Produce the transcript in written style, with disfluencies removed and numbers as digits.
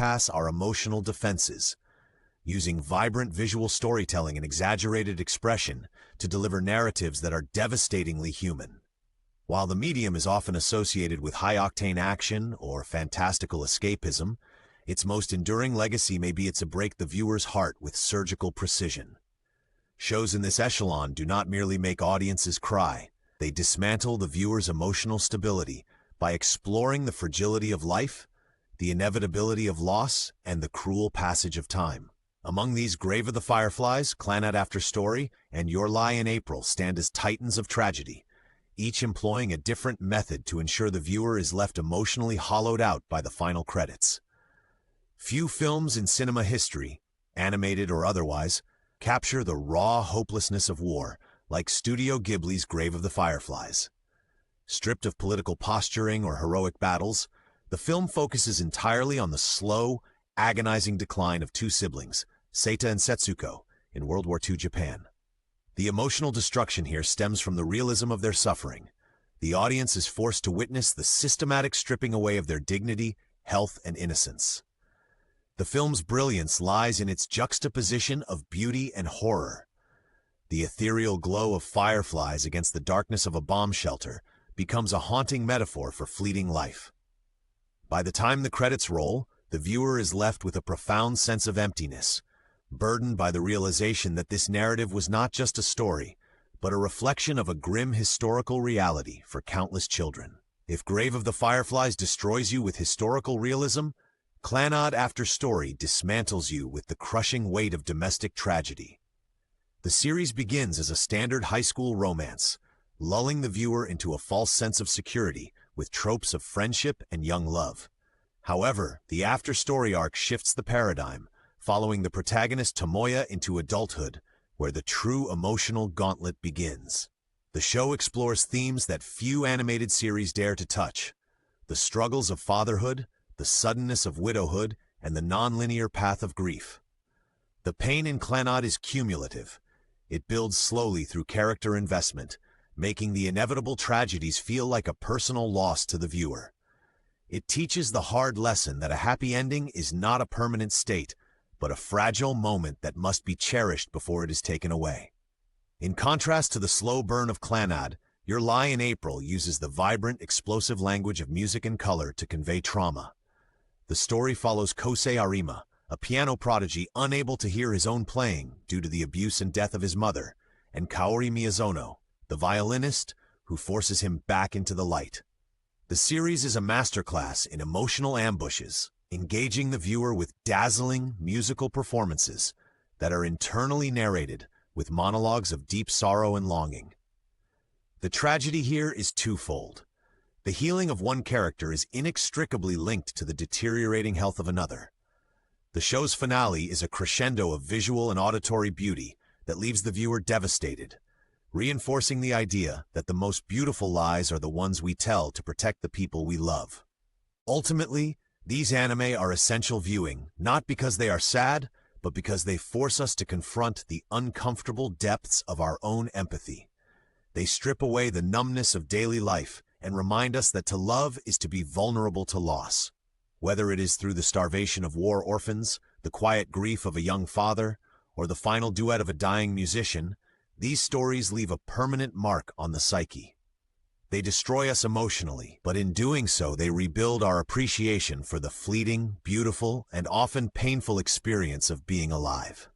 bypass our emotional defenses, using vibrant visual storytelling and exaggerated expression to deliver narratives that are devastatingly human. While the medium is often associated with high-octane action or fantastical escapism, its most enduring legacy may be its break the viewer's heart with surgical precision. Shows in this echelon do not merely make audiences cry, they dismantle the viewer's emotional stability by exploring the fragility of life, the inevitability of loss, and the cruel passage of time. Among these, Grave of the Fireflies, Clannad and Your Lie in April stand as titans of tragedy, each employing a different method to ensure the viewer is left emotionally hollowed out by the final credits. Few films in cinema history, animated or otherwise, capture the raw hopelessness of war like Studio Ghibli's Grave of the Fireflies. Stripped of political posturing or heroic battles, the film focuses entirely on the slow, agonizing decline of two siblings, Seita and Setsuko, in World War II Japan. The emotional destruction here stems from the realism of their suffering. The audience is forced to witness the systematic stripping away of their dignity, health, and innocence. The film's brilliance lies in its juxtaposition of beauty and horror. The ethereal glow of fireflies against the darkness of a bomb shelter becomes a haunting metaphor for fleeting life. By the time the credits roll, the viewer is left with a profound sense of emptiness, burdened by the realization that this narrative was not just a story, but a reflection of a grim historical reality for countless children. If Grave of the Fireflies destroys you with historical realism, Clannad dismantles you with the crushing weight of domestic tragedy. The series begins as a standard high school romance, lulling the viewer into a false sense of security with tropes of friendship and young love. However, the after-story arc shifts the paradigm, following the protagonist Tomoya into adulthood, where the true emotional gauntlet begins. The show explores themes that few animated series dare to touch: the struggles of fatherhood, the suddenness of widowhood, and the non-linear path of grief. The pain in Clannad is cumulative. It builds slowly through character investment, making the inevitable tragedies feel like a personal loss to the viewer. It teaches the hard lesson that a happy ending is not a permanent state, but a fragile moment that must be cherished before it is taken away. In contrast to the slow burn of Clannad, Your Lie in April uses the vibrant, explosive language of music and color to convey trauma. The story follows Kosei Arima, a piano prodigy unable to hear his own playing due to the abuse and death of his mother, and Kaori Miyazono, the violinist who forces him back into the light. The series is a masterclass in emotional ambushes, engaging the viewer with dazzling musical performances that are internally narrated with monologues of deep sorrow and longing. The tragedy here is twofold. The healing of one character is inextricably linked to the deteriorating health of another. The show's finale is a crescendo of visual and auditory beauty that leaves the viewer devastated, reinforcing the idea that the most beautiful lies are the ones we tell to protect the people we love. Ultimately, these anime are essential viewing, not because they are sad, but because they force us to confront the uncomfortable depths of our own empathy. They strip away the numbness of daily life and remind us that to love is to be vulnerable to loss. Whether it is through the starvation of war orphans, the quiet grief of a young father, or the final duet of a dying musician, these stories leave a permanent mark on the psyche. They destroy us emotionally, but in doing so they rebuild our appreciation for the fleeting, beautiful, and often painful experience of being alive.